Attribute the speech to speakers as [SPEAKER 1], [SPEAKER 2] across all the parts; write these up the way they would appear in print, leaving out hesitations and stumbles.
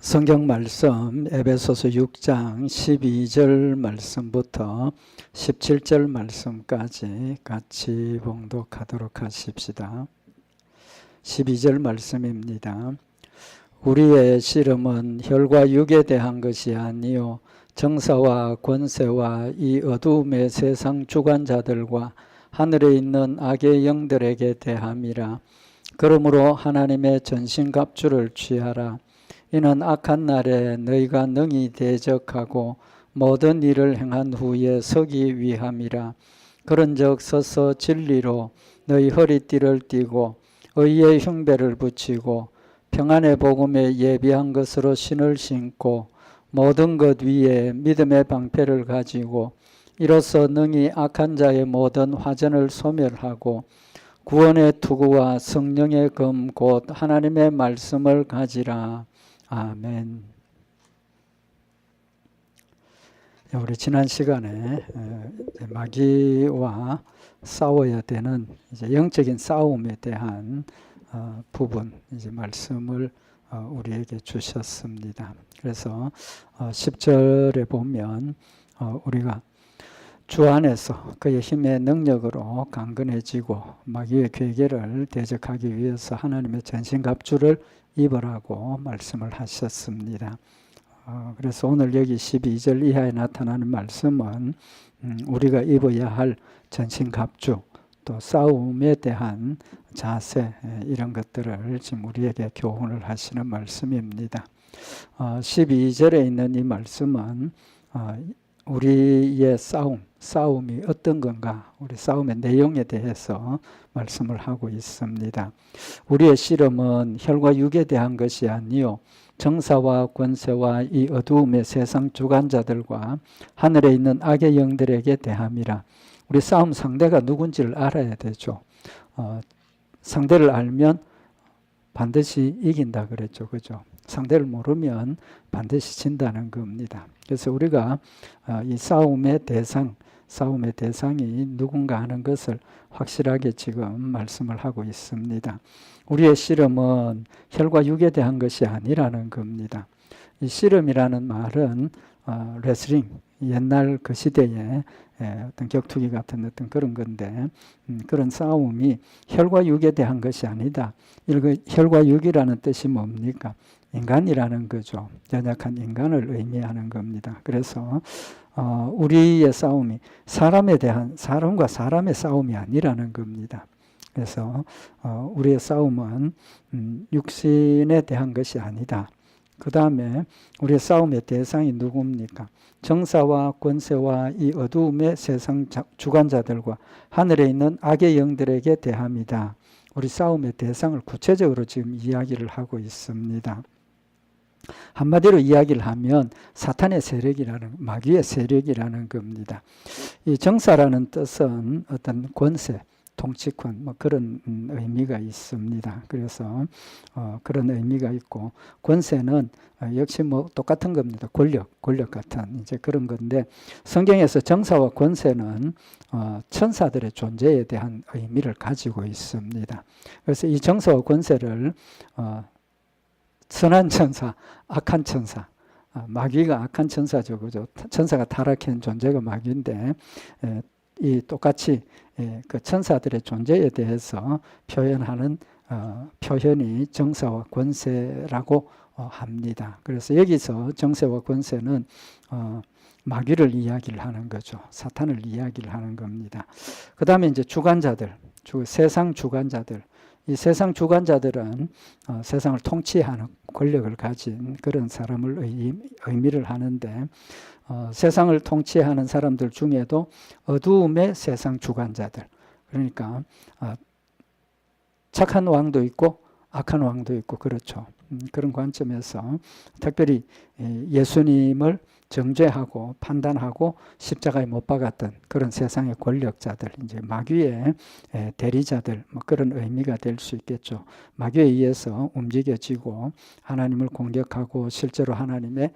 [SPEAKER 1] 성경 말씀 에베소서 6장 12절 말씀부터 17절 말씀까지 같이 봉독하도록 하십시다. 12절 말씀입니다. 우리의 씨름은 혈과 육에 대한 것이 아니요 정사와 권세와 이 어두움의 세상 주관자들과 하늘에 있는 악의 영들에게 대함이라. 그러므로 하나님의 전신갑주를 취하라. 이는 악한 날에 너희가 능히 대적하고 모든 일을 행한 후에 서기 위함이라. 그런즉 서서 진리로 너희 허리띠를 띠고 의의 흉배를 붙이고 평안의 복음에 예비한 것으로 신을 신고 모든 것 위에 믿음의 방패를 가지고 이로써 능히 악한 자의 모든 화전을 소멸하고 구원의 투구와 성령의 검 곧 하나님의 말씀을 가지라. 아멘. 우리 지난 시간에 마귀와 싸워야 되는 이제 영적인 싸움에 대한 부분 이제 말씀을 우리에게 주셨습니다. 그래서 10절에 보면 우리가 주 안에서 그의 힘의 능력으로 강건해지고 마귀의 괴계를 대적하기 위해서 하나님의 전신갑주를 입으라고 말씀을 하셨습니다. 그래서 오늘 여기 12절 이하에 나타나는 말씀은 우리가 입어야 할 전신갑주, 또 싸움에 대한 자세, 이런 것들을 지금 우리에게 교훈을 하시는 말씀입니다. 12절에 있는 이 말씀은 우리의 싸움이 어떤 건가, 우리 싸움의 내용에 대해서 말씀을 하고 있습니다. 우리의 씨름은 혈과 육에 대한 것이 아니요 정사와 권세와 이 어두움의 세상 주관자들과 하늘에 있는 악의 영들에게 대함이라. 우리 싸움 상대가 누군지를 알아야 되죠. 상대를 알면 반드시 이긴다 그랬죠. 그죠? 상대를 모르면 반드시 진다는 겁니다. 그래서 우리가 이 싸움의 대상이 누군가 하는 것을 확실하게 지금 말씀을 하고 있습니다. 우리의 씨름은 혈과 육에 대한 것이 아니라는 겁니다. 이 씨름이라는 말은 레슬링, 옛날 그 시대에 어떤 격투기 같은 어떤 그런 건데 그런 싸움이 혈과 육에 대한 것이 아니다. 혈과 육이라는 뜻이 뭡니까? 인간이라는 거죠. 연약한 인간을 의미하는 겁니다. 그래서 우리의 싸움이 사람과 사람의 싸움이 아니라는 겁니다. 그래서 우리의 싸움은 육신에 대한 것이 아니다. 그 다음에 우리의 싸움의 대상이 누굽니까? 정사와 권세와 이 어두움의 세상 주관자들과 하늘에 있는 악의 영들에게 대함이다. 우리 싸움의 대상을 구체적으로 지금 이야기를 하고 있습니다. 한마디로 이야기를 하면 사탄의 세력이라는, 마귀의 세력이라는 겁니다. 이 정사라는 뜻은 어떤 권세, 통치권, 그런 의미가 있습니다. 그래서 그런 의미가 있고, 권세는 역시 똑같은 겁니다. 권력 같은 이제 그런 건데, 성경에서 정사와 권세는 천사들의 존재에 대한 의미를 가지고 있습니다. 그래서 이 정사와 권세를 선한 천사, 악한 천사, 마귀가 악한 천사죠. 그죠? 천사가 타락한 존재가 마귀인데, 이 똑같이 그 천사들의 존재에 대해서 표현하는 표현이 정사와 권세라고 합니다. 그래서 여기서 정세와 권세는 마귀를 이야기를 하는 거죠. 사탄을 이야기를 하는 겁니다. 그 다음에 이제 주관자들, 세상 주관자들. 이 세상 주관자들은 세상을 통치하는 권력을 가진 그런 사람을 의미를 하는데, 세상을 통치하는 사람들 중에도 어두움의 세상 주관자들, 그러니까 착한 왕도 있고 악한 왕도 있고 그렇죠. 그런 관점에서 특별히 예수님을 정죄하고 판단하고 십자가에 못 박았던 그런 세상의 권력자들, 이제 마귀의 대리자들, 그런 의미가 될 수 있겠죠. 마귀에 의해서 움직여지고 하나님을 공격하고 실제로 하나님의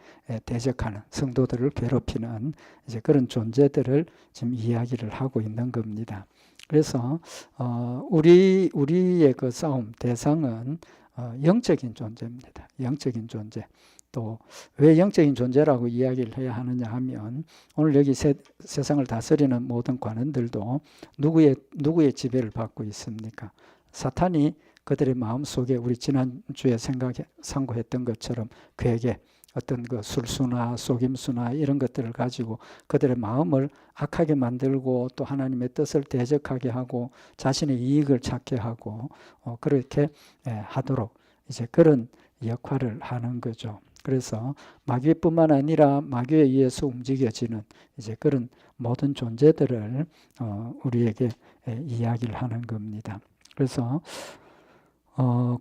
[SPEAKER 1] 대적하는 성도들을 괴롭히는 이제 그런 존재들을 지금 이야기를 하고 있는 겁니다. 그래서 우리의 그 싸움 대상은 영적인 존재입니다. 영적인 존재. 또 왜 영적인 존재라고 이야기를 해야 하느냐 하면 오늘 여기 세상을 다스리는 모든 관원들도 누구의 지배를 받고 있습니까? 사탄이 그들의 마음속에 우리 지난주에 상고했던 것처럼 괴계, 어떤 그 술수나 속임수나 이런 것들을 가지고 그들의 마음을 악하게 만들고 또 하나님의 뜻을 대적하게 하고 자신의 이익을 찾게 하고 그렇게 하도록 이제 그런 역할을 하는 거죠. 그래서 마귀뿐만 아니라 마귀에 의해서 움직여지는 이제 그런 모든 존재들을 우리에게 이야기를 하는 겁니다. 그래서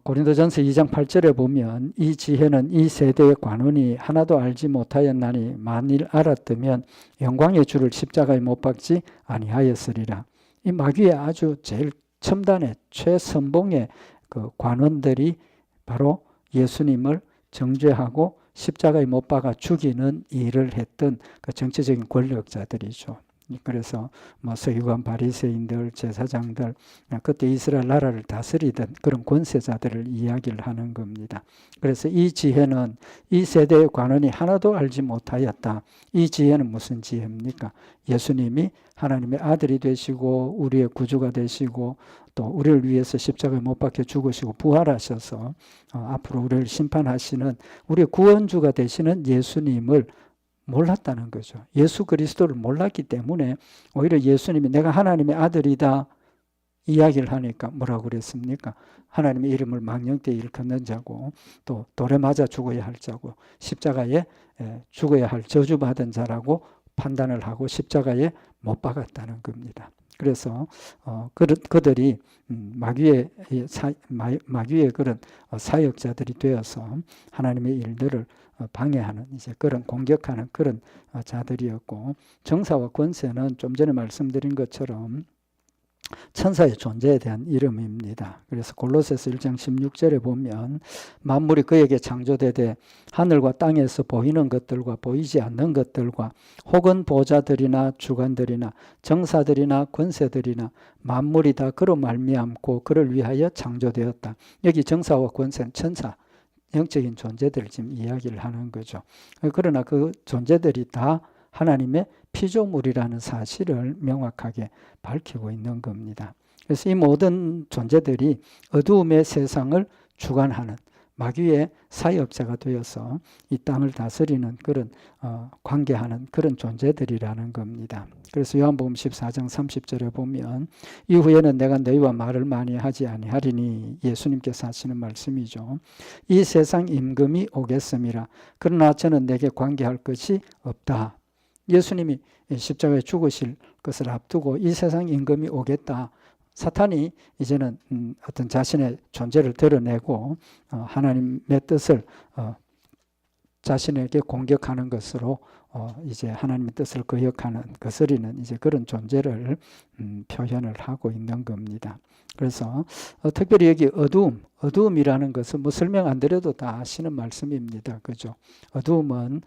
[SPEAKER 1] 고린도전서 2장 8절에 보면 이 지혜는 이 세대의 관원이 하나도 알지 못하였나니 만일 알았다면 영광의 주를 십자가에 못 박지 아니하였으리라. 이 마귀의 아주 제일 첨단의 최선봉의 그 관원들이 바로 예수님을 정죄하고 십자가에 못 박아 죽이는 일을 했던 그 정치적인 권력자들이죠. 그래서 뭐 서기관 바리새인들, 제사장들, 그때 이스라엘 나라를 다스리던 그런 권세자들을 이야기를 하는 겁니다. 그래서 이 지혜는 이 세대의 관원이 하나도 알지 못하였다. 이 지혜는 무슨 지혜입니까? 예수님이 하나님의 아들이 되시고 우리의 구주가 되시고 또 우리를 위해서 십자가에 못 박혀 죽으시고 부활하셔서 앞으로 우리를 심판하시는 우리의 구원주가 되시는 예수님을 몰랐다는 거죠. 예수 그리스도를 몰랐기 때문에 오히려 예수님이 내가 하나님의 아들이다 이야기를 하니까 뭐라고 그랬습니까? 하나님의 이름을 망령되이 일컫는 자고 또 돌에 맞아 죽어야 할 자고 십자가에 죽어야 할 저주받은 자라고 판단을 하고 십자가에 못 박았다는 겁니다. 그래서 그들이 마귀의 그런 사역자들이 되어서 하나님의 일들을 방해하는 이제 그런 공격하는 그런 자들이었고 정사와 권세는 좀 전에 말씀드린 것처럼 천사의 존재에 대한 이름입니다. 그래서 골로새서 1장 16절에 보면 만물이 그에게 창조되되 하늘과 땅에서 보이는 것들과 보이지 않는 것들과 혹은 보좌들이나 주관들이나 정사들이나 권세들이나 만물이 다 그로 말미암고 그를 위하여 창조되었다. 여기 정사와 권세는 천사, 영적인 존재들을 지금 이야기를 하는 거죠. 그러나 그 존재들이 다 하나님의 피조물이라는 사실을 명확하게 밝히고 있는 겁니다. 그래서 이 모든 존재들이 어두움의 세상을 주관하는 마귀의 사역자가 되어서 이 땅을 다스리는 그런 관계하는 그런 존재들이라는 겁니다. 그래서 요한복음 14장 30절에 보면 이후에는 내가 너희와 말을 많이 하지 아니하리니 예수님께서 하시는 말씀이죠. 이 세상 임금이 오겠음이라. 그러나 저는 내게 관계할 것이 없다. 예수님이 십자가에 죽으실 것을 앞두고 이 세상 임금이 오겠다. 사탄이 이제는 어떤 자신의 존재를 드러내고 하나님의 뜻을 자신에게 공격하는 것으로 이제 하나님의 뜻을 거스리는 이제 그런 존재를 표현을 하고 있는 겁니다. 그래서 특별히 여기 어두움이라는 것은 뭐 설명 안 드려도 다 아시는 말씀입니다. 그죠? 어두움은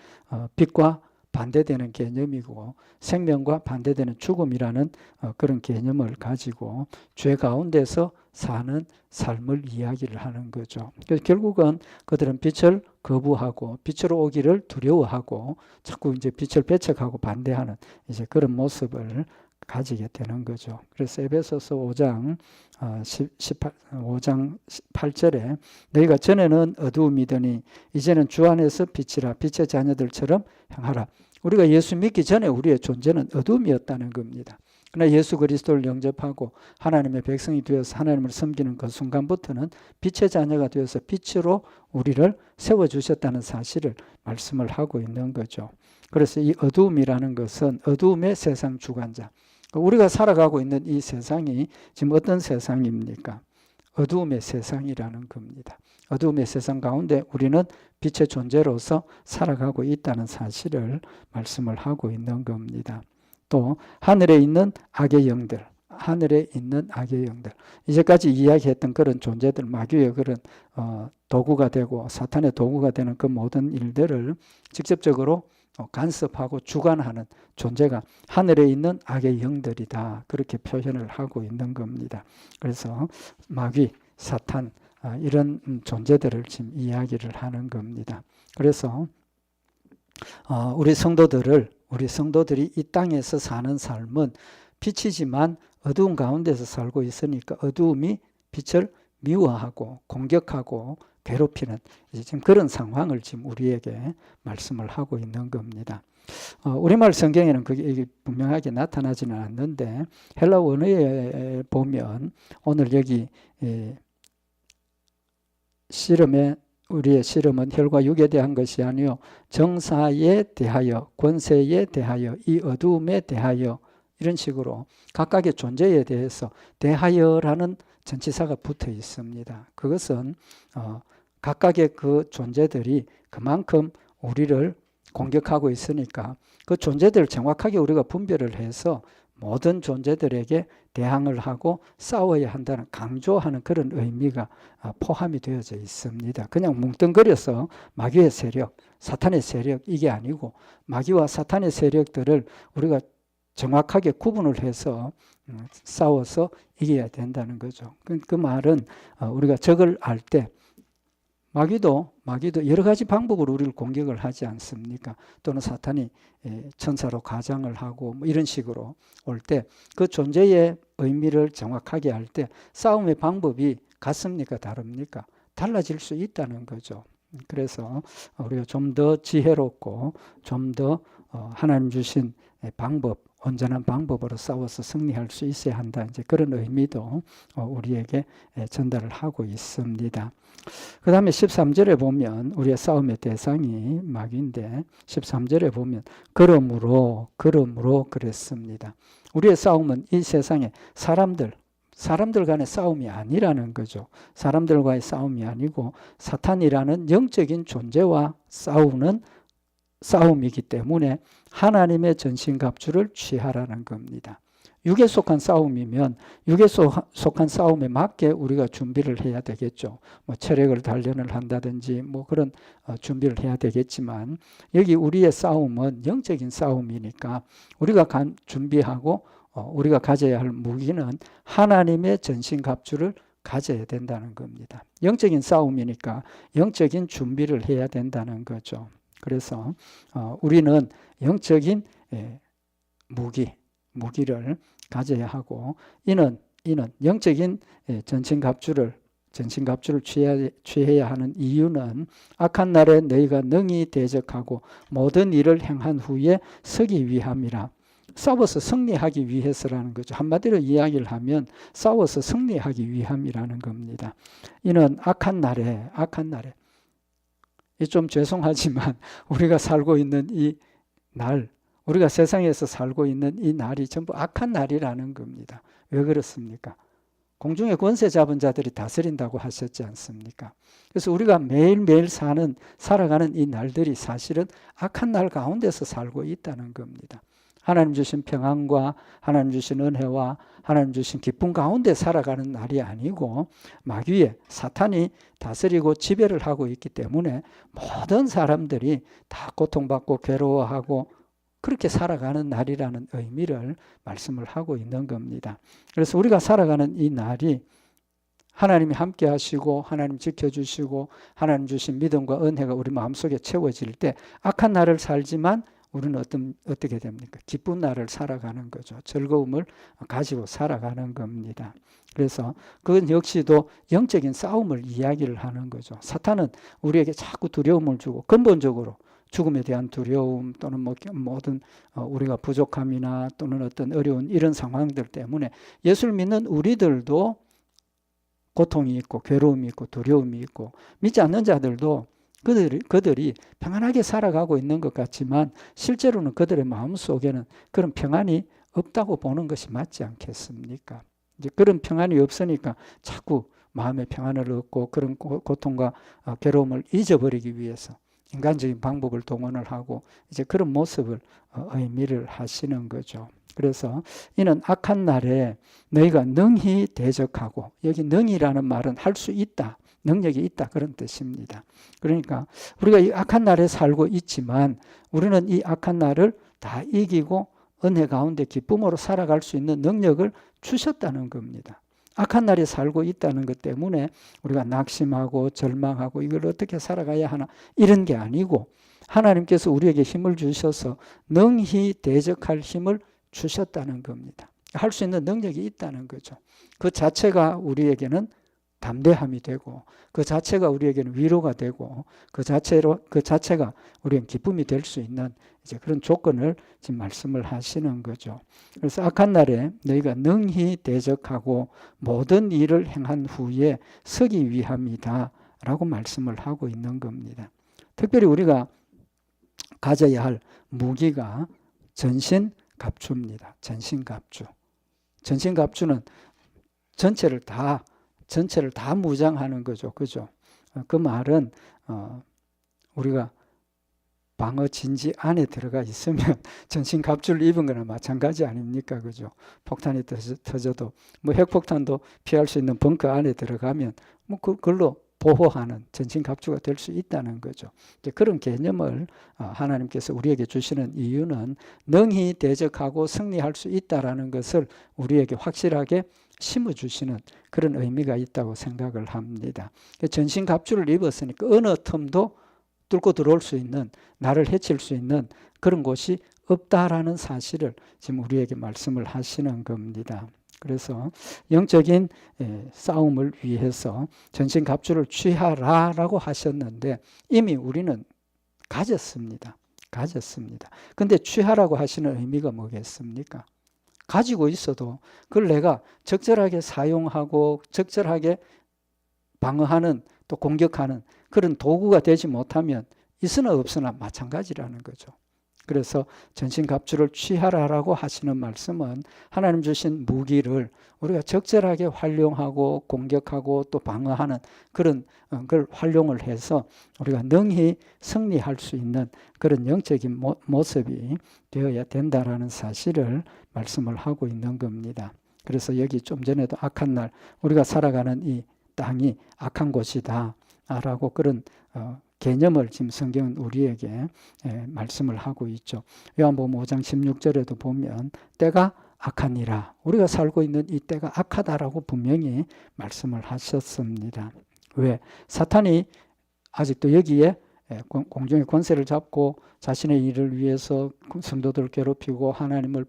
[SPEAKER 1] 빛과 반대되는 개념이고 생명과 반대되는 죽음이라는 그런 개념을 가지고 죄 가운데서 사는 삶을 이야기를 하는 거죠. 그래서 결국은 그들은 빛을 거부하고 빛으로 오기를 두려워하고 자꾸 이제 빛을 배척하고 반대하는 이제 그런 모습을 가지게 되는 거죠. 그래서 에베소서 5장 8절에 너희가 전에는 어두움이더니 이제는 주 안에서 빛이라 빛의 자녀들처럼 행하라. 우리가 예수 믿기 전에 우리의 존재는 어둠이었다는 겁니다. 그러나 예수 그리스도를 영접하고 하나님의 백성이 되어서 하나님을 섬기는 그 순간부터는 빛의 자녀가 되어서 빛으로 우리를 세워주셨다는 사실을 말씀을 하고 있는 거죠. 그래서 이 어두움이라는 것은 어두움의 세상 주관자. 우리가 살아가고 있는 이 세상이 지금 어떤 세상입니까? 어두움의 세상이라는 겁니다. 어두움의 세상 가운데 우리는 빛의 존재로서 살아가고 있다는 사실을 말씀을 하고 있는 겁니다. 또 하늘에 있는 악의 영들, 이제까지 이야기했던 그런 존재들, 마귀의 그런 도구가 되고 사탄의 도구가 되는 그 모든 일들을 직접적으로 간섭하고 주관하는 존재가 하늘에 있는 악의 영들이다. 그렇게 표현을 하고 있는 겁니다. 그래서 마귀, 사탄, 이런 존재들을 지금 이야기를 하는 겁니다. 그래서 우리 성도들이 이 땅에서 사는 삶은 빛이지만 어두운 가운데서 살고 있으니까 어두움이 빛을 미워하고 공격하고 괴롭히는 지금 그런 상황을 지금 우리에게 말씀을 하고 있는 겁니다. 우리말 성경에는 그게 분명하게 나타나지는 않는데 헬라 원어에 보면 오늘 여기 우리의 씨름은 혈과 육에 대한 것이 아니요 정사에 대하여 권세에 대하여 이 어두움에 대하여 이런 식으로 각각의 존재에 대해서 대하여라는 전치사가 붙어 있습니다. 그것은 각각의 그 존재들이 그만큼 우리를 공격하고 있으니까 그 존재들을 정확하게 우리가 분별을 해서 모든 존재들에게 대항을 하고 싸워야 한다는 강조하는 그런 의미가 포함이 되어져 있습니다. 그냥 뭉뚱그려서 마귀의 세력, 사탄의 세력 이게 아니고 마귀와 사탄의 세력들을 우리가 정확하게 구분을 해서 싸워서 이겨야 된다는 거죠. 그 말은 우리가 적을 알 때 마귀도 여러 가지 방법으로 우리를 공격을 하지 않습니까? 또는 사탄이 천사로 가장을 하고 뭐 이런 식으로 올 때 그 존재의 의미를 정확하게 알 때 싸움의 방법이 같습니까? 다릅니까? 달라질 수 있다는 거죠. 그래서 우리가 좀 더 지혜롭고 좀 더 하나님 주신 방법, 온전한 방법으로 싸워서 승리할 수 있어야 한다. 이제 그런 의미도 우리에게 전달을 하고 있습니다. 그 다음에 13절에 보면 우리의 싸움의 대상이 마귀인데 13절에 보면 그러므로 그랬습니다. 우리의 싸움은 이 세상의 사람들 간의 싸움이 아니라는 거죠. 사람들과의 싸움이 아니고 사탄이라는 영적인 존재와 싸우는 싸움이기 때문에 하나님의 전신갑주를 취하라는 겁니다. 육에 속한 싸움이면 육에 속한 싸움에 맞게 우리가 준비를 해야 되겠죠. 뭐 체력을 단련을 한다든지 뭐 그런 준비를 해야 되겠지만 여기 우리의 싸움은 영적인 싸움이니까 우리가 준비하고 우리가 가져야 할 무기는 하나님의 전신갑주를 가져야 된다는 겁니다. 영적인 싸움이니까 영적인 준비를 해야 된다는 거죠. 그래서 우리는 영적인 무기를 가져야 하고 이는 영적인 전신갑주를 취해야 하는 이유는 악한 날에 너희가 능히 대적하고 모든 일을 행한 후에 서기 위함이라. 싸워서 승리하기 위해서라는 거죠. 한마디로 이야기를 하면 싸워서 승리하기 위함이라는 겁니다. 이는 악한 날에 좀 죄송하지만 우리가 살고 있는 이 날, 우리가 세상에서 살고 있는 이 날이 전부 악한 날이라는 겁니다. 왜 그렇습니까? 공중의 권세 잡은 자들이 다스린다고 하셨지 않습니까? 그래서 우리가 매일매일 살아가는 이 날들이 사실은 악한 날 가운데서 살고 있다는 겁니다. 하나님 주신 평안과 하나님 주신 은혜와 하나님 주신 기쁨 가운데 살아가는 날이 아니고 마귀의 사탄이 다스리고 지배를 하고 있기 때문에 모든 사람들이 다 고통받고 괴로워하고 그렇게 살아가는 날이라는 의미를 말씀을 하고 있는 겁니다. 그래서 우리가 살아가는 이 날이 하나님이 함께 하시고 하나님 지켜주시고 하나님 주신 믿음과 은혜가 우리 마음속에 채워질 때 악한 날을 살지만 우리는 어떻게 됩니까? 기쁜 날을 살아가는 거죠. 즐거움을 가지고 살아가는 겁니다. 그래서 그건 역시도 영적인 싸움을 이야기를 하는 거죠. 사탄은 우리에게 자꾸 두려움을 주고 근본적으로 죽음에 대한 두려움 또는 모든 우리가 부족함이나 또는 어떤 어려운 이런 상황들 때문에 예수를 믿는 우리들도 고통이 있고 괴로움이 있고 두려움이 있고 믿지 않는 자들도 그들이 평안하게 살아가고 있는 것 같지만 실제로는 그들의 마음속에는 그런 평안이 없다고 보는 것이 맞지 않겠습니까? 이제 그런 평안이 없으니까 자꾸 마음의 평안을 얻고 그런 고통과 괴로움을 잊어버리기 위해서 인간적인 방법을 동원을 하고 이제 그런 모습을 의미를 하시는 거죠. 그래서 이는 악한 날에 너희가 능히 대적하고 여기 능히라는 말은 할 수 있다. 능력이 있다 그런 뜻입니다. 그러니까 우리가 이 악한 날에 살고 있지만 우리는 이 악한 날을 다 이기고 은혜 가운데 기쁨으로 살아갈 수 있는 능력을 주셨다는 겁니다. 악한 날에 살고 있다는 것 때문에 우리가 낙심하고 절망하고 이걸 어떻게 살아가야 하나 이런 게 아니고 하나님께서 우리에게 힘을 주셔서 능히 대적할 힘을 주셨다는 겁니다. 할 수 있는 능력이 있다는 거죠. 그 자체가 우리에게는 담대함이 되고 그 자체가 우리에게는 위로가 되고 그 자체가 우리에게 기쁨이 될 수 있는 이제 그런 조건을 지금 말씀을 하시는 거죠. 그래서 악한 날에 너희가 능히 대적하고 모든 일을 행한 후에 서기 위함이다라고 말씀을 하고 있는 겁니다. 특별히 우리가 가져야 할 무기가 전신갑주입니다. 전신갑주. 전신갑주는 전체를 다 무장하는 거죠. 그죠? 그 말은 우리가 방어 진지 안에 들어가 있으면 전신갑주를 입은 거나 마찬가지 아닙니까? 그죠? 폭탄이 터져도 뭐 핵폭탄도 피할 수 있는 벙커 안에 들어가면 뭐 그걸로 보호하는 전신갑주가 될 수 있다는 거죠. 그런 개념을 하나님께서 우리에게 주시는 이유는 능히 대적하고 승리할 수 있다라는 것을 우리에게 확실하게 심어주시는 그런 의미가 있다고 생각을 합니다. 전신갑주를 입었으니까 어느 틈도 뚫고 들어올 수 있는, 나를 해칠 수 있는 그런 곳이 없다라는 사실을 지금 우리에게 말씀을 하시는 겁니다. 그래서 영적인 싸움을 위해서 전신갑주를 취하라라고 하셨는데 이미 우리는 가졌습니다. 근데 취하라고 하시는 의미가 뭐겠습니까? 가지고 있어도 그걸 내가 적절하게 사용하고 적절하게 방어하는 또 공격하는 그런 도구가 되지 못하면 있으나 없으나 마찬가지라는 거죠. 그래서 전신갑주를 취하라라고 하시는 말씀은 하나님 주신 무기를 우리가 적절하게 활용하고 공격하고 또 방어하는 그런 걸 활용을 해서 우리가 능히 승리할 수 있는 그런 영적인 모습이 되어야 된다라는 사실을 말씀을 하고 있는 겁니다. 그래서 여기 좀 전에도 악한 날 우리가 살아가는 이 땅이 악한 곳이다 라고 그런 개념을 지금 성경은 우리에게 말씀을 하고 있죠. 요한복음 5장 16절에도 보면 때가 악하니라. 우리가 살고 있는 이 때가 악하다라고 분명히 말씀을 하셨습니다. 왜? 사탄이 아직도 여기에 공중의 권세를 잡고 자신의 일을 위해서 성도들을 괴롭히고 하나님을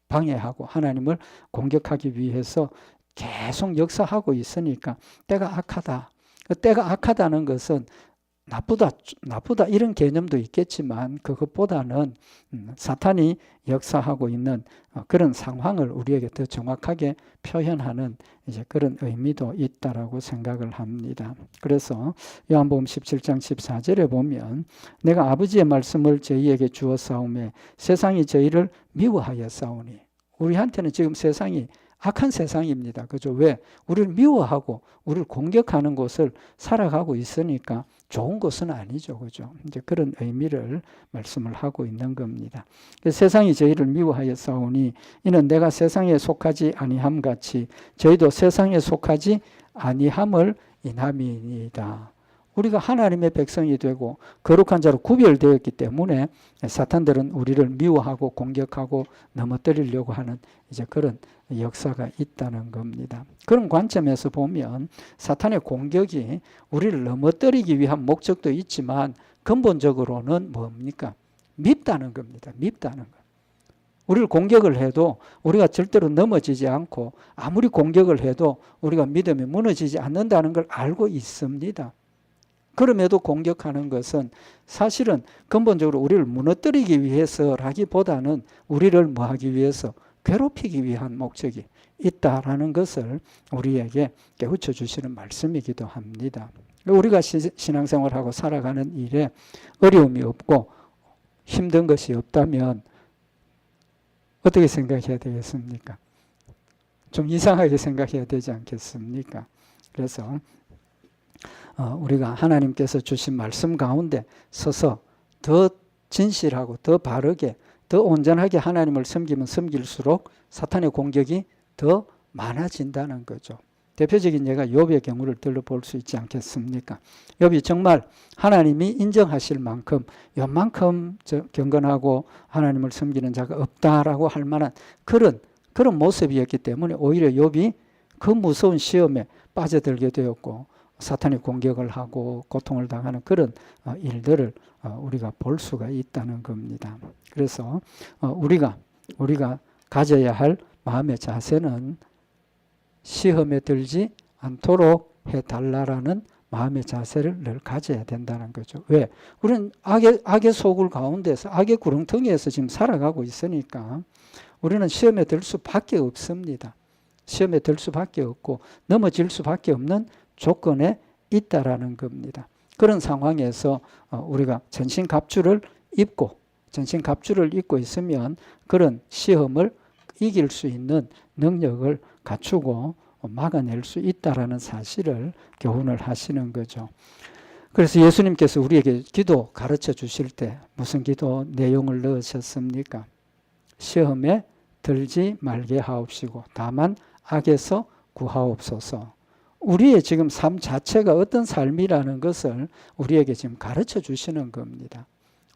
[SPEAKER 1] 방해하고 하나님을 공격하기 위해서 계속 역사하고 있으니까 때가 악하다. 때가 악하다는 것은 나쁘다 이런 개념도 있겠지만 그것보다는 사탄이 역사하고 있는 그런 상황을 우리에게 더 정확하게 표현하는 이제 그런 의미도 있다라고 생각을 합니다. 그래서 요한복음 17장 14절에 보면 내가 아버지의 말씀을 저희에게 주었사오매 세상이 저희를 미워하여 싸우니 우리한테는 지금 세상이 악한 세상입니다. 그죠? 왜? 우리를 미워하고 우리를 공격하는 곳을 살아가고 있으니까 좋은 것은 아니죠. 그죠? 이제 그런 의미를 말씀을 하고 있는 겁니다. 세상이 저희를 미워하여 싸우니 이는 내가 세상에 속하지 아니함 같이 저희도 세상에 속하지 아니함을 인함이니이다. 우리가 하나님의 백성이 되고 거룩한 자로 구별되었기 때문에 사탄들은 우리를 미워하고 공격하고 넘어뜨리려고 하는 이제 그런 역사가 있다는 겁니다. 그런 관점에서 보면 사탄의 공격이 우리를 넘어뜨리기 위한 목적도 있지만 근본적으로는 뭡니까? 밉다는 겁니다. 밉다는 것. 우리를 공격을 해도 우리가 절대로 넘어지지 않고 아무리 공격을 해도 우리가 믿음이 무너지지 않는다는 걸 알고 있습니다. 그럼에도 공격하는 것은 사실은 근본적으로 우리를 무너뜨리기 위해서라기보다는 우리를 뭐하기 위해서 괴롭히기 위한 목적이 있다라는 것을 우리에게 깨우쳐 주시는 말씀이기도 합니다. 우리가 신앙생활하고 살아가는 일에 어려움이 없고 힘든 것이 없다면 어떻게 생각해야 되겠습니까? 좀 이상하게 생각해야 되지 않겠습니까? 그래서 우리가 하나님께서 주신 말씀 가운데 서서 더 진실하고 더 바르게 더 온전하게 하나님을 섬기면 섬길수록 사탄의 공격이 더 많아진다는 거죠. 대표적인 예가 욥의 경우를 들어볼 수 있지 않겠습니까? 욥이 정말 하나님이 인정하실 만큼 요만큼 경건하고 하나님을 섬기는 자가 없다라고 할 만한 그런 모습이었기 때문에 오히려 욥이 그 무서운 시험에 빠져들게 되었고 사탄이 공격을 하고 고통을 당하는 그런 일들을 우리가 볼 수가 있다는 겁니다. 그래서 우리가 가져야 할 마음의 자세는 시험에 들지 않도록 해달라라는 마음의 자세를 늘 가져야 된다는 거죠. 왜? 우리는 악의 소굴 가운데서 악의 구렁텅이에서 지금 살아가고 있으니까 우리는 시험에 들 수밖에 없습니다. 시험에 들 수밖에 없고 넘어질 수밖에 없는 조건에 있다라는 겁니다. 그런 상황에서 우리가 전신갑주를 입고 있으면 그런 시험을 이길 수 있는 능력을 갖추고 막아낼 수 있다라는 사실을 교훈을 하시는 거죠. 그래서 예수님께서 우리에게 기도 가르쳐 주실 때 무슨 기도 내용을 넣으셨습니까? 시험에 들지 말게 하옵시고 다만 악에서 구하옵소서. 우리의 지금 삶 자체가 어떤 삶이라는 것을 우리에게 지금 가르쳐 주시는 겁니다.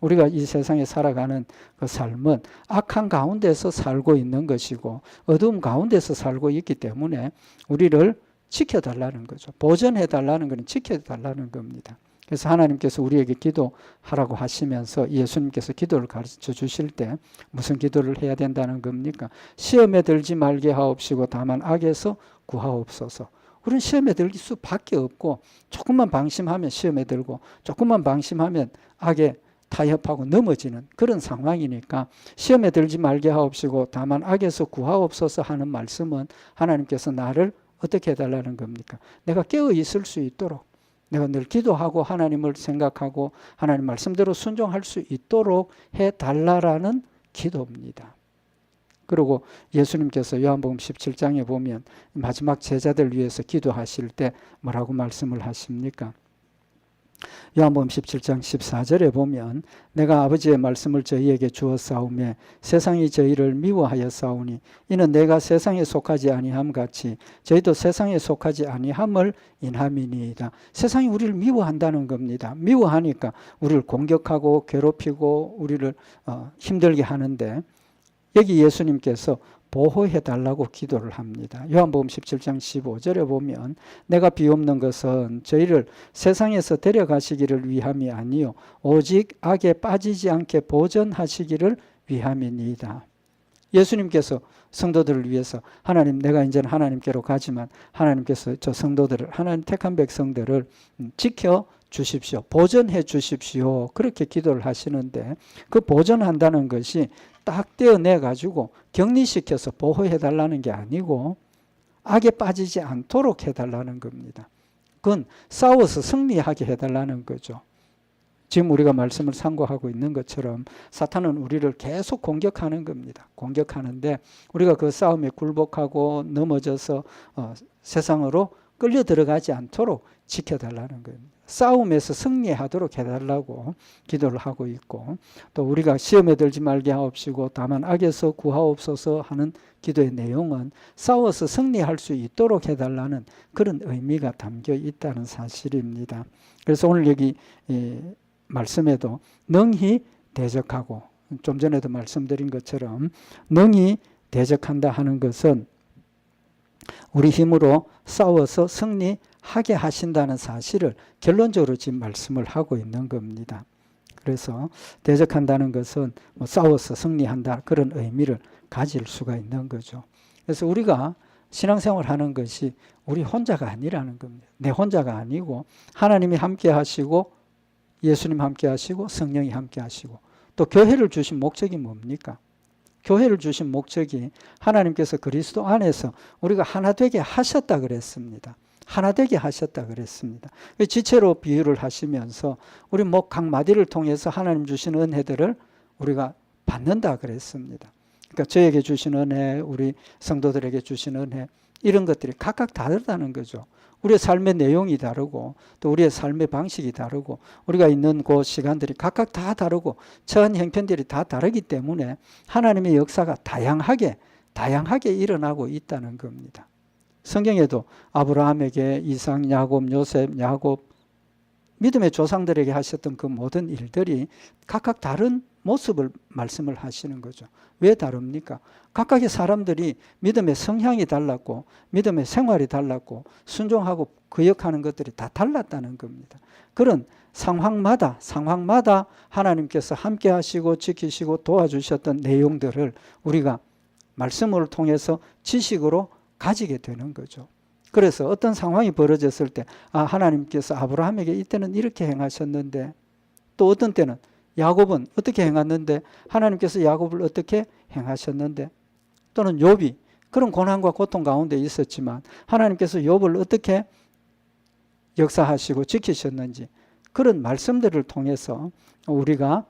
[SPEAKER 1] 우리가 이 세상에 살아가는 그 삶은 악한 가운데서 살고 있는 것이고 어두움 가운데서 살고 있기 때문에 우리를 지켜달라는 거죠. 보전해달라는 것은 지켜달라는 겁니다. 그래서 하나님께서 우리에게 기도하라고 하시면서 예수님께서 기도를 가르쳐 주실 때 무슨 기도를 해야 된다는 겁니까? 시험에 들지 말게 하옵시고 다만 악에서 구하옵소서. 우리는 시험에 들 수밖에 없고 조금만 방심하면 시험에 들고 조금만 방심하면 악에 타협하고 넘어지는 그런 상황이니까 시험에 들지 말게 하옵시고 다만 악에서 구하옵소서 하는 말씀은 하나님께서 나를 어떻게 해달라는 겁니까? 내가 깨어 있을 수 있도록 내가 늘 기도하고 하나님을 생각하고 하나님 말씀대로 순종할 수 있도록 해달라라는 기도입니다. 그리고 예수님께서 요한복음 17장에 보면 마지막 제자들 위해서 기도하실 때 뭐라고 말씀을 하십니까? 요한복음 17장 14절에 보면 내가 아버지의 말씀을 저희에게 주었사오매 세상이 저희를 미워하였사오니 이는 내가 세상에 속하지 아니함 같이 저희도 세상에 속하지 아니함을 인함이니이다. 세상이 우리를 미워한다는 겁니다. 미워하니까 우리를 공격하고 괴롭히고 우리를 힘들게 하는데 여기 예수님께서 보호해달라고 기도를 합니다. 요한복음 17장 15절에 보면 내가 비옵는 것은 저희를 세상에서 데려가시기를 위함이 아니요 오직 악에 빠지지 않게 보전하시기를 위함이니이다. 예수님께서 성도들을 위해서 하나님 내가 이제는 하나님께로 가지만 하나님께서 저 성도들을 하나님 택한 백성들을 지켜 주십시오. 보전해 주십시오. 그렇게 기도를 하시는데 그 보전한다는 것이 딱 떼어내 가지고 격리시켜서 보호해달라는 게 아니고 악에 빠지지 않도록 해달라는 겁니다. 그건 싸워서 승리하게 해달라는 거죠. 지금 우리가 말씀을 상고하고 있는 것처럼 사탄은 우리를 계속 공격하는 겁니다. 공격하는데 우리가 그 싸움에 굴복하고 넘어져서 세상으로 끌려 들어가지 않도록 지켜달라는 겁니다. 싸움에서 승리하도록 해달라고 기도를 하고 있고 또 우리가 시험에 들지 말게 하옵시고 다만 악에서 구하옵소서 하는 기도의 내용은 싸워서 승리할 수 있도록 해달라는 그런 의미가 담겨 있다는 사실입니다. 그래서 오늘 여기 말씀에도 능히 대적하고 좀 전에도 말씀드린 것처럼 능히 대적한다 하는 것은 우리 힘으로 싸워서 승리하게 하신다는 사실을 결론적으로 지금 말씀을 하고 있는 겁니다. 그래서 대적한다는 것은 싸워서 승리한다 그런 의미를 가질 수가 있는 거죠. 그래서 우리가 신앙생활 하는 것이 우리 혼자가 아니라는 겁니다. 내 혼자가 아니고 하나님이 함께 하시고 예수님 함께 하시고 성령이 함께 하시고 또 교회를 주신 목적이 뭡니까? 교회를 주신 목적이 하나님께서 그리스도 안에서 우리가 하나 되게 하셨다 그랬습니다. 하나 되게 하셨다 그랬습니다. 지체로 비유를 하시면서 우리 목 각 마디를 통해서 하나님 주신 은혜들을 우리가 받는다 그랬습니다. 그러니까 저에게 주신 은혜, 우리 성도들에게 주신 은혜 이런 것들이 각각 다르다는 거죠. 우리의 삶의 내용이 다르고 또 우리의 삶의 방식이 다르고 우리가 있는 그 시간들이 각각 다 다르고 처한 형편들이 다 다르기 때문에 하나님의 역사가 다양하게 일어나고 있다는 겁니다. 성경에도 아브라함에게 이삭, 야곱, 요셉, 믿음의 조상들에게 하셨던 그 모든 일들이 각각 다른 모습을 말씀을 하시는 거죠. 왜 다릅니까? 각각의 사람들이 믿음의 성향이 달랐고 믿음의 생활이 달랐고 순종하고 거역하는 것들이 다 달랐다는 겁니다. 그런 상황마다 하나님께서 함께 하시고 지키시고 도와주셨던 내용들을 우리가 말씀을 통해서 지식으로 가지게 되는 거죠. 그래서 어떤 상황이 벌어졌을 때 하나님께서 아브라함에게 이때는 이렇게 행하셨는데, 또 어떤 때는 야곱은 어떻게 행했는데 하나님께서 야곱을 어떻게 행하셨는데, 또는 욥이 그런 고난과 고통 가운데 있었지만 하나님께서 욥을 어떻게 역사하시고 지키셨는지, 그런 말씀들을 통해서 우리가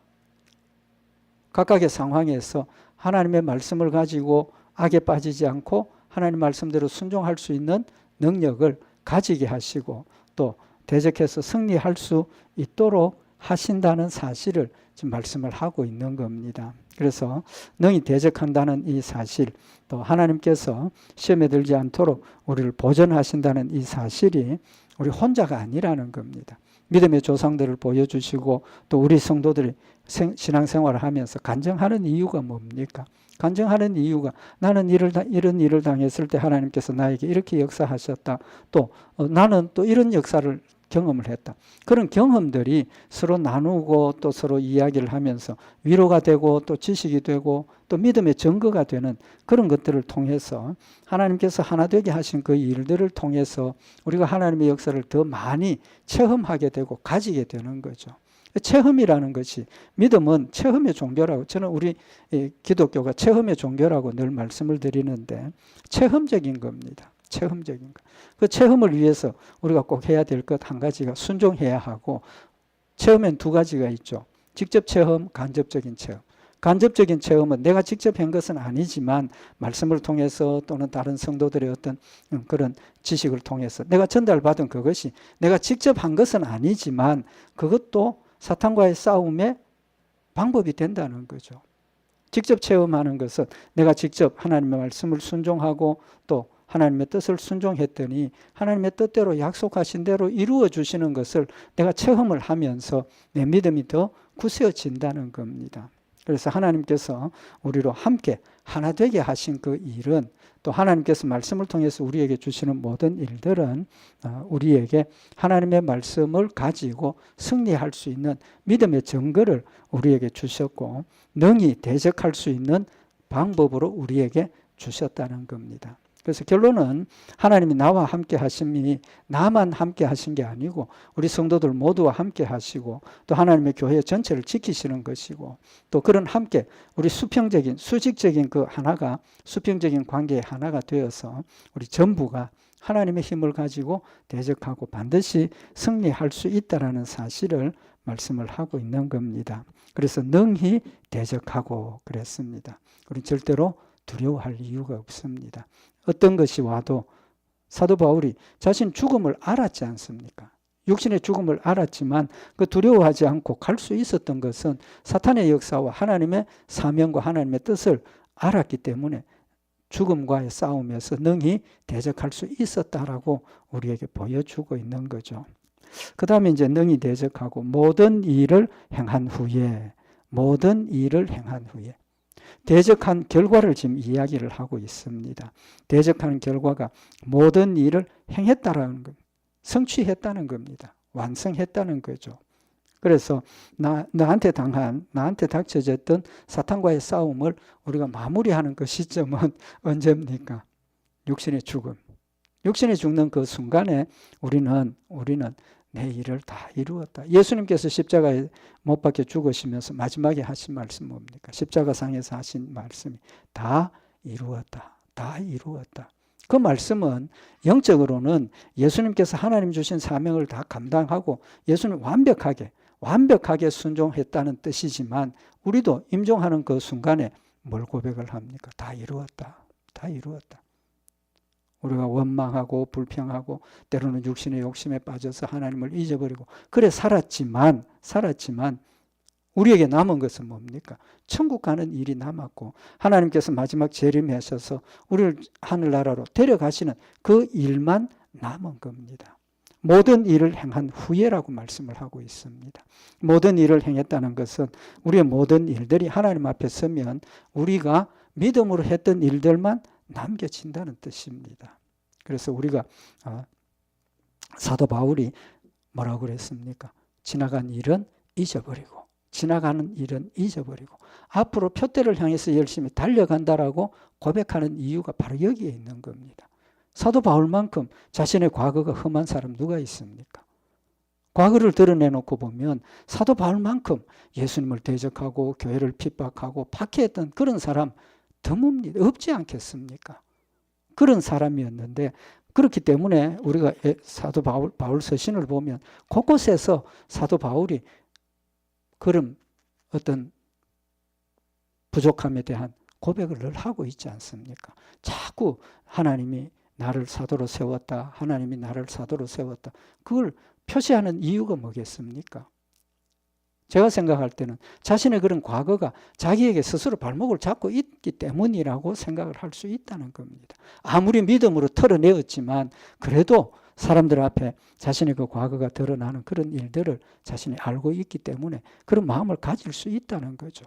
[SPEAKER 1] 각각의 상황에서 하나님의 말씀을 가지고 악에 빠지지 않고 하나님 말씀대로 순종할 수 있는 능력을 가지게 하시고 또 대적해서 승리할 수 있도록 하신다는 사실을 지금 말씀을 하고 있는 겁니다. 그래서 능히 대적한다는 이 사실, 또 하나님께서 시험에 들지 않도록 우리를 보전하신다는 이 사실이 우리 혼자가 아니라는 겁니다. 믿음의 조상들을 보여주시고 또 우리 성도들이 신앙생활을 하면서 간증하는 이유가 뭡니까? 간증하는 이유가 나는 이런 일을 당했을 때 하나님께서 나에게 이렇게 역사하셨다. 또 나는 또 이런 역사를 경험을 했다. 그런 경험들이 서로 나누고 또 서로 이야기를 하면서 위로가 되고 또 지식이 되고 또 믿음의 증거가 되는 그런 것들을 통해서 하나님께서 하나 되게 하신 그 일들을 통해서 우리가 하나님의 역사를 더 많이 체험하게 되고 가지게 되는 거죠. 체험이라는 것이, 믿음은 체험의 종교라고, 저는 우리 기독교가 체험의 종교라고 늘 말씀을 드리는데 체험적인 겁니다. 체험적인 것. 그 체험을 위해서 우리가 꼭 해야 될 것 한 가지가 순종해야 하고, 체험엔 두 가지가 있죠. 직접 체험, 간접적인 체험. 간접적인 체험은 내가 직접 한 것은 아니지만 말씀을 통해서 또는 다른 성도들의 어떤 그런 지식을 통해서 내가 전달받은 그것이 내가 직접 한 것은 아니지만 그것도 사탄과의 싸움의 방법이 된다는 거죠. 직접 체험하는 것은 내가 직접 하나님의 말씀을 순종하고 또 하나님의 뜻을 순종했더니 하나님의 뜻대로 약속하신 대로 이루어 주시는 것을 내가 체험을 하면서 내 믿음이 더 굳세어진다는 겁니다. 그래서 하나님께서 우리로 함께 하나 되게 하신 그 일은, 또 하나님께서 말씀을 통해서 우리에게 주시는 모든 일들은 우리에게 하나님의 말씀을 가지고 승리할 수 있는 믿음의 증거를 우리에게 주셨고 능히 대적할 수 있는 방법으로 우리에게 주셨다는 겁니다. 그래서 결론은 하나님이 나와 함께 하심이 나만 함께 하신 게 아니고 우리 성도들 모두와 함께 하시고 또 하나님의 교회 전체를 지키시는 것이고, 또 그런 함께 우리 수직적인 그 하나가, 수평적인 관계의 하나가 되어서 우리 전부가 하나님의 힘을 가지고 대적하고 반드시 승리할 수 있다라는 사실을 말씀을 하고 있는 겁니다. 그래서 능히 대적하고 그랬습니다. 우리 절대로 두려워할 이유가 없습니다. 어떤 것이 와도 사도 바울이 자신 죽음을 알았지 않습니까? 육신의 죽음을 알았지만 그 두려워하지 않고 갈 수 있었던 것은 사탄의 역사와 하나님의 사명과 하나님의 뜻을 알았기 때문에 죽음과의 싸움에서 능히 대적할 수 있었다라고 우리에게 보여주고 있는 거죠. 그 다음에 이제 능히 대적하고 모든 일을 행한 후에, 대적한 결과를 지금 이야기를 하고 있습니다. 대적하는 결과가 모든 일을 행했다라는 겁니다. 성취했다는 겁니다. 완성했다는 거죠. 그래서 나한테 닥쳐졌던 사탄과의 싸움을 우리가 마무리하는 그 시점은 언제입니까? 육신의 죽음. 육신이 죽는 그 순간에 우리는 내 일을 다 이루었다. 예수님께서 십자가에 못 박혀 죽으시면서 마지막에 하신 말씀 뭡니까? 십자가상에서 하신 말씀이 다 이루었다. 다 이루었다. 그 말씀은 영적으로는 예수님께서 하나님 주신 사명을 다 감당하고 예수님 완벽하게 순종했다는 뜻이지만 우리도 임종하는 그 순간에 뭘 고백을 합니까? 다 이루었다. 다 이루었다. 우리가 원망하고 불평하고 때로는 육신의 욕심에 빠져서 하나님을 잊어버리고 그래 살았지만 우리에게 남은 것은 뭡니까? 천국 가는 일이 남았고 하나님께서 마지막 재림하셔서 우리를 하늘나라로 데려가시는 그 일만 남은 겁니다. 모든 일을 행한 후에라고 말씀을 하고 있습니다. 모든 일을 행했다는 것은 우리의 모든 일들이 하나님 앞에 서면 우리가 믿음으로 했던 일들만 남겨진다는 뜻입니다. 그래서 우리가 사도 바울이 뭐라고 그랬습니까? 지나간 일은 잊어버리고 지나가는 일은 잊어버리고 앞으로 표대를 향해서 열심히 달려간다라고 고백하는 이유가 바로 여기에 있는 겁니다. 사도 바울만큼 자신의 과거가 험한 사람 누가 있습니까? 과거를 드러내놓고 보면 사도 바울만큼 예수님을 대적하고 교회를 핍박하고 박해했던 그런 사람 드뭅니다. 없지 않겠습니까? 그런 사람이었는데 그렇기 때문에 우리가 사도 바울 서신을 보면 곳곳에서 사도 바울이 그런 어떤 부족함에 대한 고백을 늘 하고 있지 않습니까? 자꾸 하나님이 나를 사도로 세웠다. 하나님이 나를 사도로 세웠다. 그걸 표시하는 이유가 뭐겠습니까? 제가 생각할 때는 자신의 그런 과거가 자기에게 스스로 발목을 잡고 있기 때문이라고 생각을 할 수 있다는 겁니다. 아무리 믿음으로 털어내었지만 그래도 사람들 앞에 자신의 그 과거가 드러나는 그런 일들을 자신이 알고 있기 때문에 그런 마음을 가질 수 있다는 거죠.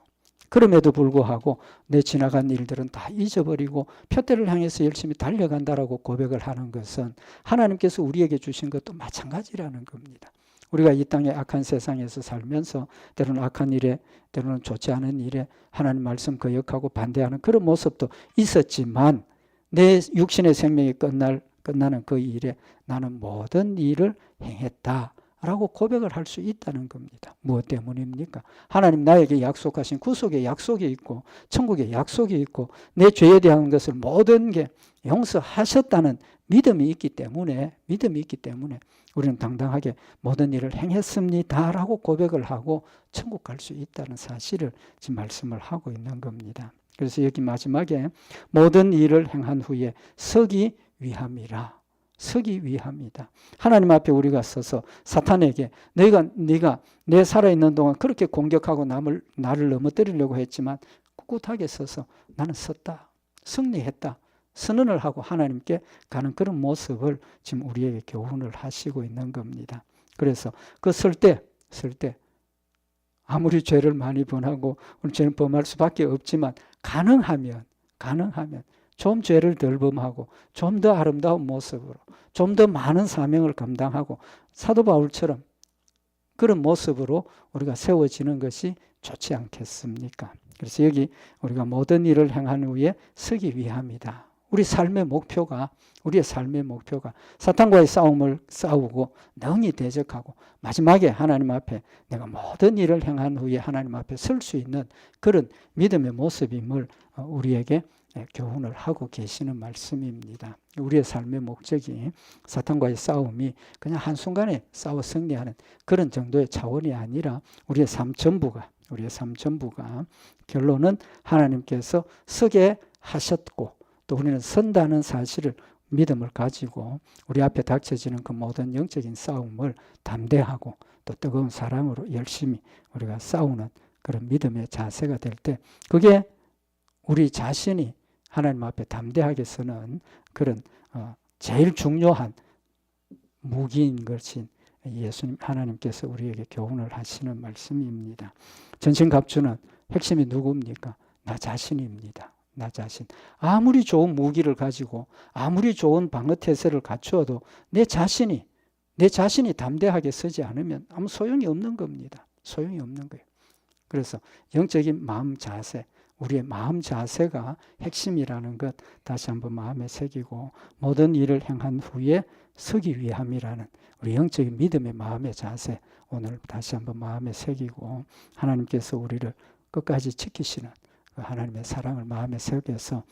[SPEAKER 1] 그럼에도 불구하고 내 지나간 일들은 다 잊어버리고 표대를 향해서 열심히 달려간다라고 고백을 하는 것은 하나님께서 우리에게 주신 것도 마찬가지라는 겁니다. 우리가 이 땅의 악한 세상에서 살면서 때로는 악한 일에 때로는 좋지 않은 일에 하나님 말씀 거역하고 반대하는 그런 모습도 있었지만 내 육신의 생명이 끝나는 그 일에 나는 모든 일을 행했다 라고 고백을 할 수 있다는 겁니다. 무엇 때문입니까? 하나님 나에게 약속하신 구속의 약속이 있고 천국의 약속이 있고 내 죄에 대한 것을 모든 게 용서하셨다는 믿음이 있기 때문에 우리는 당당하게 모든 일을 행했습니다 라고 고백을 하고 천국 갈 수 있다는 사실을 지금 말씀을 하고 있는 겁니다. 그래서 여기 마지막에 모든 일을 행한 후에 서기 위함이라. 서기 위함이다. 하나님 앞에 우리가 서서 사탄에게 네가 내 살아있는 동안 그렇게 공격하고 나를 넘어뜨리려고 했지만 꿋꿋하게 서서 나는 섰다. 승리했다. 선언을 하고 하나님께 가는 그런 모습을 지금 우리에게 교훈을 하시고 있는 겁니다. 그래서 그 설 때 아무리 죄를 많이 범하고 죄는 범할 수밖에 없지만 가능하면 좀 죄를 덜 범하고 좀 더 아름다운 모습으로 좀 더 많은 사명을 감당하고 사도 바울처럼 그런 모습으로 우리가 세워지는 것이 좋지 않겠습니까? 그래서 여기 우리가 모든 일을 행한 후에 서기 위함이다. 우리의 삶의 목표가 사탄과의 싸움을 싸우고 능히 대적하고 마지막에 하나님 앞에 내가 모든 일을 행한 후에 하나님 앞에 설 수 있는 그런 믿음의 모습임을 우리에게 교훈을 하고 계시는 말씀입니다. 우리의 삶의 목적이 사탄과의 싸움이 그냥 한순간에 싸워 승리하는 그런 정도의 차원이 아니라 우리의 삶 전부가 결론은 하나님께서 서게 하셨고 또 우리는 선다는 사실을 믿음을 가지고 우리 앞에 닥쳐지는 그 모든 영적인 싸움을 담대하고 또 뜨거운 사랑으로 열심히 우리가 싸우는 그런 믿음의 자세가 될 때 그게 우리 자신이 하나님 앞에 담대하게 서는 그런 제일 중요한 무기인 것인 예수님 하나님께서 우리에게 교훈을 하시는 말씀입니다. 전신갑주는 핵심이 누굽니까? 나 자신입니다. 나 자신. 아무리 좋은 무기를 가지고 아무리 좋은 방어태세를 갖추어도 내 자신이 담대하게 서지 않으면 아무 소용이 없는 겁니다. 소용이 없는 거예요. 그래서 영적인 마음 자세, 우리의 마음 자세가 핵심이라는 것 다시 한번 마음에 새기고 모든 일을 행한 후에 서기 위함이라는 우리 영적인 믿음의 마음의 자세 오늘 다시 한번 마음에 새기고 하나님께서 우리를 끝까지 지키시는 그 하나님의 사랑을 마음에 새겨서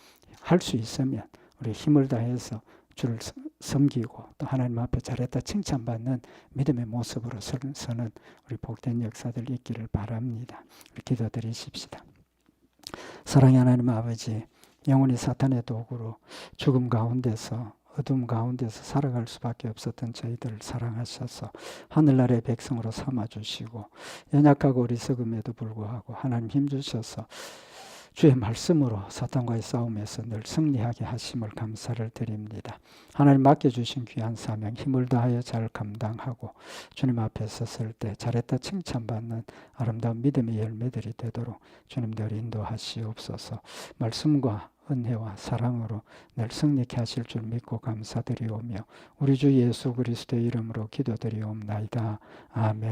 [SPEAKER 1] 할 수 있으면 우리 힘을 다해서 주를 섬기고 또 하나님 앞에 잘했다 칭찬받는 믿음의 모습으로 서는 우리 복된 역사들 있기를 바랍니다. 우리 기도드리십시다. 사랑의 하나님 아버지, 영원히 사탄의 도구로 죽음 가운데서 어둠 가운데서 살아갈 수밖에 없었던 저희들을 사랑하셔서 하늘나라의 백성으로 삼아주시고 연약하고 어리석음에도 불구하고 하나님 힘주셔서 주의 말씀으로 사탄과의 싸움에서 늘 승리하게 하심을 감사를 드립니다. 하나님 맡겨주신 귀한 사명 힘을 다하여 잘 감당하고 주님 앞에 섰을 때 잘했다 칭찬받는 아름다운 믿음의 열매들이 되도록 주님 늘 인도하시옵소서. 말씀과 은혜와 사랑으로 늘 승리케 하실 줄 믿고 감사드리오며 우리 주 예수 그리스도의 이름으로 기도드리옵나이다. 아멘.